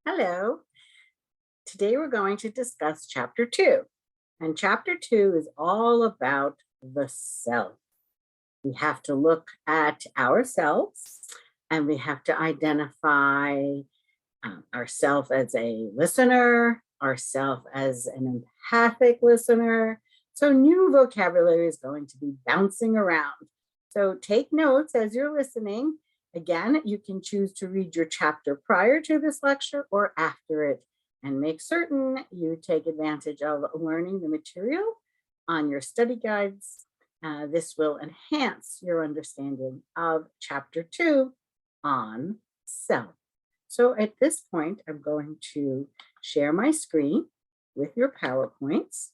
Hello. Today we're going to discuss chapter 2. And chapter 2 is all about the self. We have to look at ourselves and we have to identify ourself as a listener, ourself as an empathic listener. So new vocabulary is going to be bouncing around. So take notes as you're listening. Again, you can choose to read your chapter prior to this lecture or after it, and make certain you take advantage of learning the material on your study guides. This will enhance your understanding of chapter 2 on self. So at this point, I'm going to share my screen with your PowerPoints.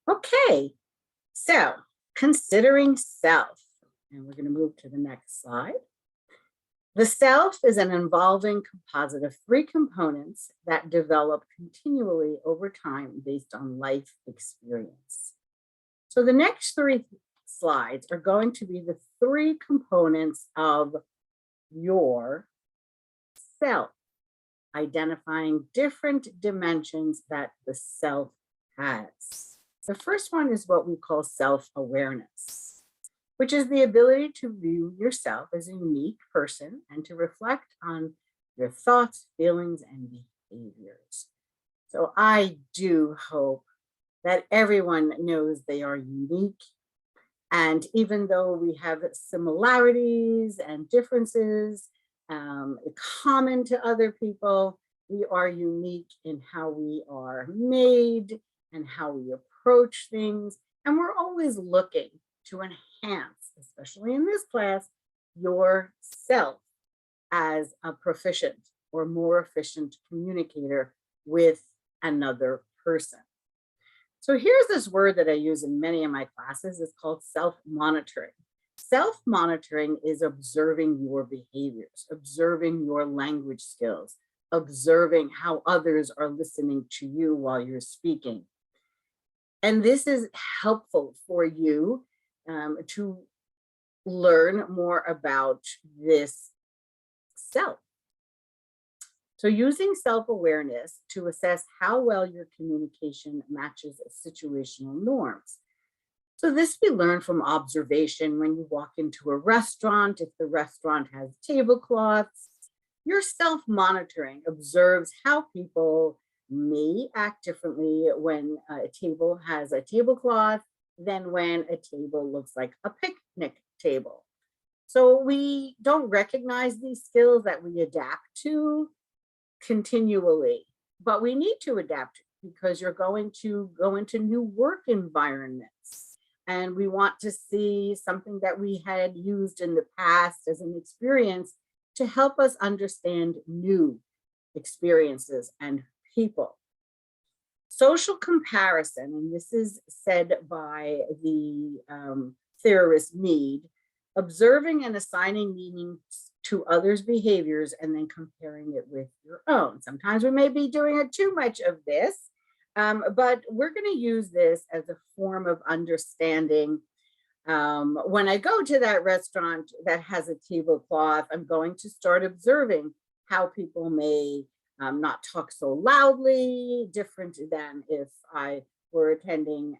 Okay, so considering self, and we're going to move to the next slide. The self is an involving composite of 3 components that develop continually over time based on life experience. So the next 3 slides are going to be the 3 components of your self, identifying different dimensions that the self has. The first one is what we call self-awareness, which is the ability to view yourself as a unique person and to reflect on your thoughts, feelings, and behaviors. So I do hope that everyone knows they are unique. And even though we have similarities and differences common to other people, we are unique in how we are made and how we approach things. And we're always looking to enhance, especially in this class, yourself as a proficient or more efficient communicator with another person. So here's this word that I use in many of my classes. It's called self-monitoring. Self-monitoring is observing your behaviors, observing your language skills, observing how others are listening to you while you're speaking. And this is helpful for you to learn more about this self. So using self-awareness to assess how well your communication matches situational norms. So this we learn from observation. When you walk into a restaurant, if the restaurant has tablecloths, your self-monitoring observes how people may act differently when a table has a tablecloth than when a table looks like a picnic table. So we don't recognize these skills that we adapt to continually, but we need to adapt because you're going to go into new work environments. And we want to see something that we had used in the past as an experience to help us understand new experiences and people. Social comparison, and this is said by the theorist Mead, observing and assigning meaning to others' behaviors and then comparing it with your own. Sometimes we may be doing too much of this, but we're going to use this as a form of understanding. When I go to that restaurant that has a tablecloth, I'm going to start observing how people may not talk so loudly, different than if I were attending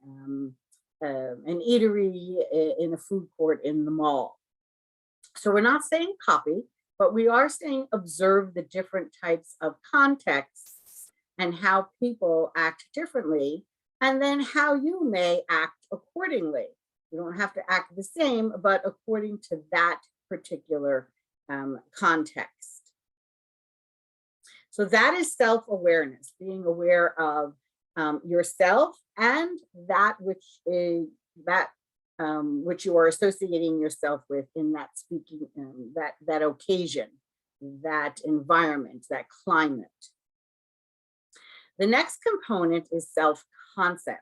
an eatery in a food court in the mall. So we're not saying copy, but we are saying observe the different types of contexts and how people act differently, and then how you may act accordingly. You don't have to act the same, but according to that particular context. So that is self-awareness, being aware of yourself and that which you are associating yourself with in that speaking, that occasion, that environment, that climate. The next component is self-concept.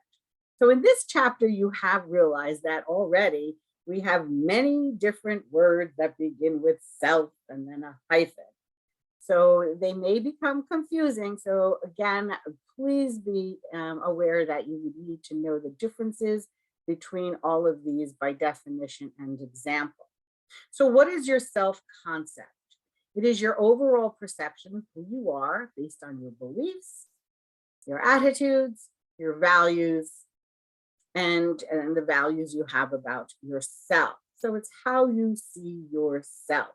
So in this chapter, you have realized that already we have many different words that begin with self and then a hyphen. So they may become confusing. So again, please be aware that you would need to know the differences between all of these by definition and example. So what is your self-concept? It is your overall perception of who you are based on your beliefs, your attitudes, your values, and the values you have about yourself. So it's how you see yourself.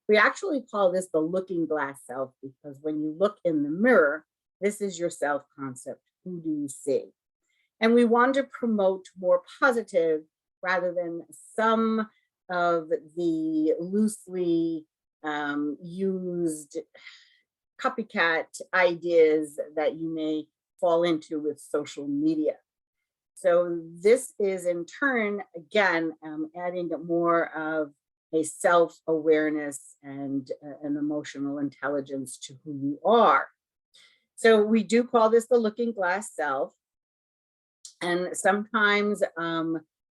We actually call this the looking glass self because when you look in the mirror, this is your self concept. Who do you see? And we want to promote more positive rather than some of the loosely used copycat ideas that you may fall into with social media. So this is in turn, again, adding more of a self-awareness and an emotional intelligence to who you are. So we do call this the looking glass self. And sometimes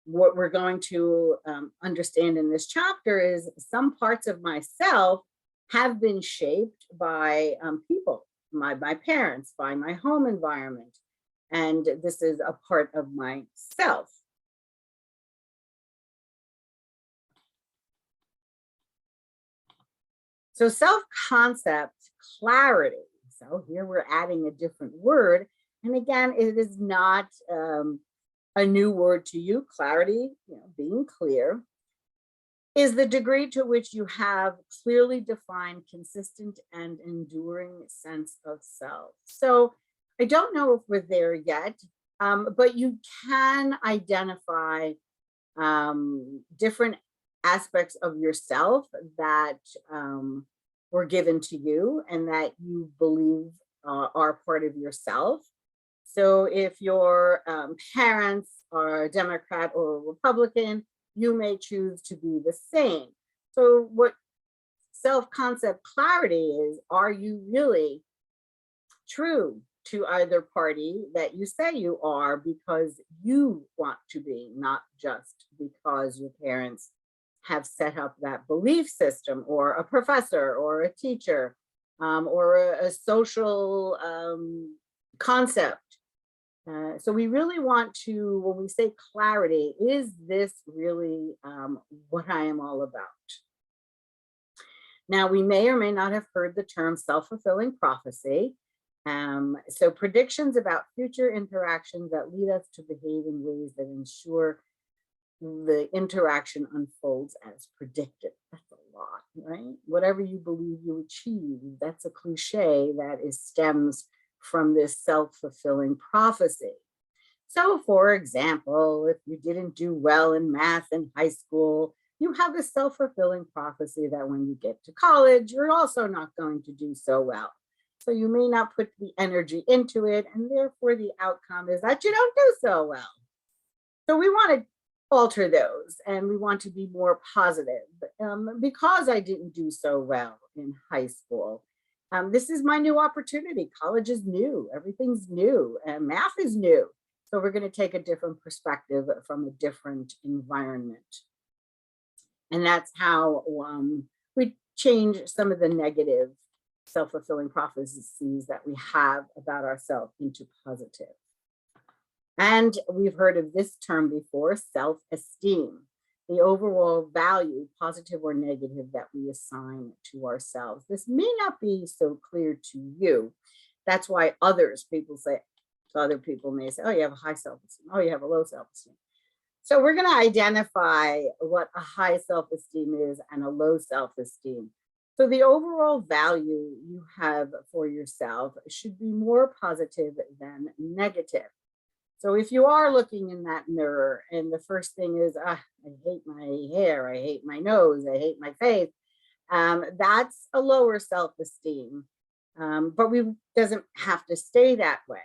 what we're going to understand in this chapter is some parts of myself have been shaped by people, my parents, by my home environment. And this is a part of myself. So self-concept clarity. So here we're adding a different word. And again, it is not a new word to you. Clarity, being clear, is the degree to which you have clearly defined, consistent, and enduring sense of self. So I don't know if we're there yet, but you can identify different aspects of yourself that were given to you and that you believe are part of yourself. So if your parents are a Democrat or a Republican, you may choose to be the same. So what self-concept clarity is, are you really true to either party that you say you are because you want to be, not just because your parents have set up that belief system, or a professor or a teacher, or a social concept. So we really want to, when we say clarity, is this really what I am all about? Now, we may or may not have heard the term self-fulfilling prophecy. So predictions about future interactions that lead us to behave in ways that ensure the interaction unfolds as predicted. That's a lot, right? Whatever you believe you achieve, that's a cliche that stems from this self-fulfilling prophecy. So for example, if you didn't do well in math in high school, you have a self-fulfilling prophecy that when you get to college, you're also not going to do so well. So you may not put the energy into it, and therefore the outcome is that you don't do so well. So we want to alter those, and we want to be more positive. Because I didn't do so well in high school, this is my new opportunity. College is new, everything's new, and math is new. So we're going to take a different perspective from a different environment. And that's how we change some of the negative self-fulfilling prophecies that we have about ourselves into positive. And we've heard of this term before, self-esteem, the overall value, positive or negative, that we assign to ourselves. This may not be so clear to you. That's why other people may say, oh, you have a high self-esteem. Oh, you have a low self-esteem. So we're going to identify what a high self-esteem is and a low self-esteem. So the overall value you have for yourself should be more positive than negative. So if you are looking in that mirror and the first thing is, I hate my hair, I hate my nose, I hate my face, that's a lower self-esteem. But we doesn't have to stay that way.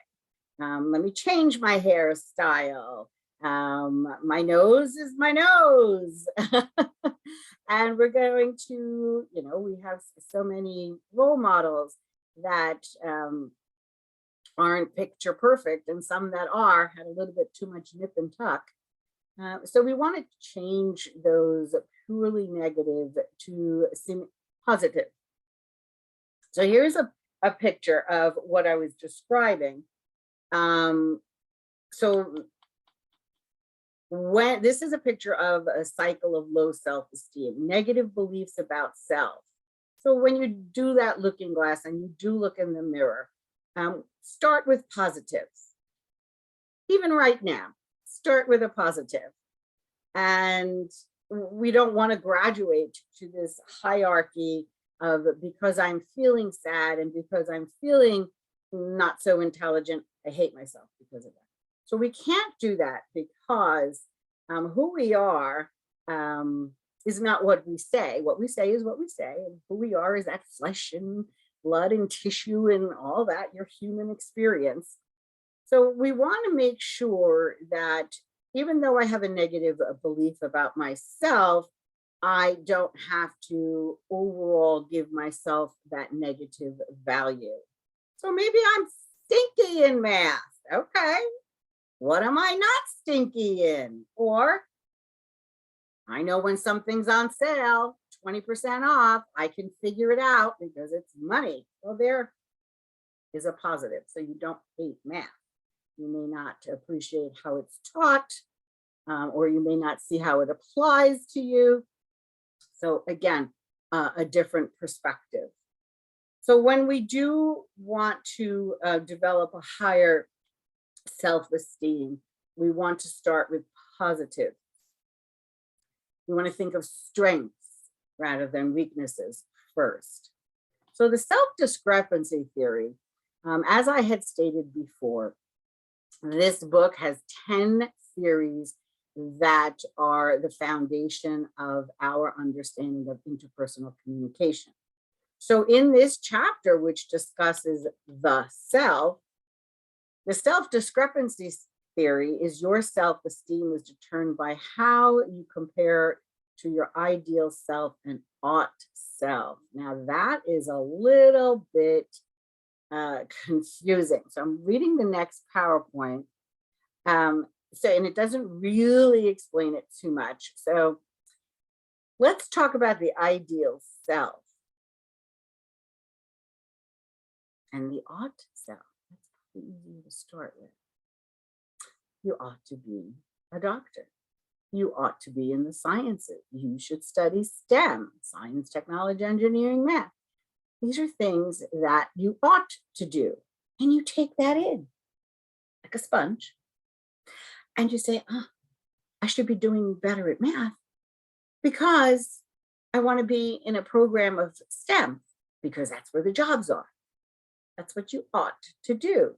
Let me change my hairstyle. My nose is my nose. And we're going to, we have so many role models that aren't picture perfect, and some that are had a little bit too much nip and tuck. So we want to change those purely negative to seem positive. So here's a picture of what I was describing. So when this is a picture of a cycle of low self-esteem, negative beliefs about self. So when you do that looking glass and you do look in the mirror, start with positives. Even right now, start with a positive. And we don't want to graduate to this hierarchy of because I'm feeling sad and because I'm feeling not so intelligent, I hate myself because of that. So we can't do that because who we are is not what we say. What we say is what we say, and who we are is that flesh and blood and tissue and all that, your human experience. So we want to make sure that even though I have a negative belief about myself, I don't have to overall give myself that negative value. So maybe I'm stinky in math. Okay. What am I not stinky in? Or I know when something's on sale, 20% off, I can figure it out because it's money. Well, there is a positive. So you don't hate math. You may not appreciate how it's taught, or you may not see how it applies to you. So again, a different perspective. So when we do want to develop a higher self-esteem, we want to start with positive. We want to think of strengths rather than weaknesses first. So the self-discrepancy theory, as I had stated before, this book has 10 theories that are the foundation of our understanding of interpersonal communication. So in this chapter, which discusses the self-discrepancy theory is your self-esteem is determined by how you compare to your ideal self and ought self. Now that is a little bit confusing. So I'm reading the next PowerPoint. And it doesn't really explain it too much. So let's talk about the ideal self and the ought self. That's pretty easy to start with. You ought to be a doctor. You ought to be in the sciences. You should study STEM, science, technology, engineering, math. These are things that you ought to do. And you take that in like a sponge. And you say, oh, I should be doing better at math because I want to be in a program of STEM because that's where the jobs are. That's what you ought to do.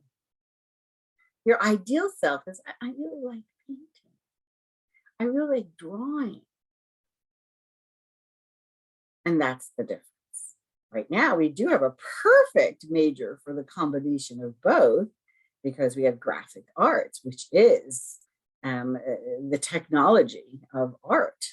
Your ideal self is, I really like painting. I really like drawing. And that's the difference. Right now, we do have a perfect major for the combination of both because we have graphic arts, which is the technology of art.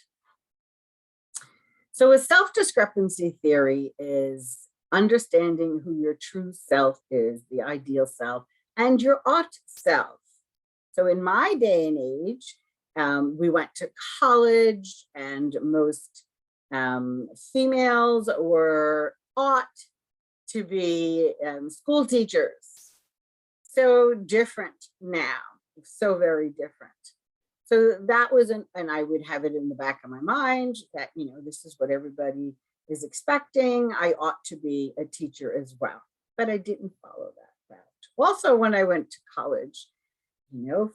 So a self-discrepancy theory is understanding who your true self is, the ideal self, and your ought self. So in my day and age, we went to college and most females were ought to be school teachers. So different now, so very different. So that was and I would have it in the back of my mind that, this is what everybody is expecting. I ought to be a teacher as well, but I didn't follow that route. Also, when I went to college,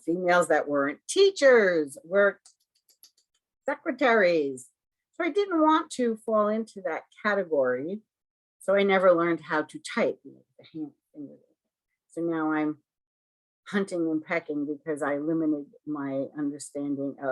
females that weren't teachers were secretaries. So I didn't want to fall into that category. So I never learned how to type with the hand. So now I'm hunting and pecking because I limited my understanding of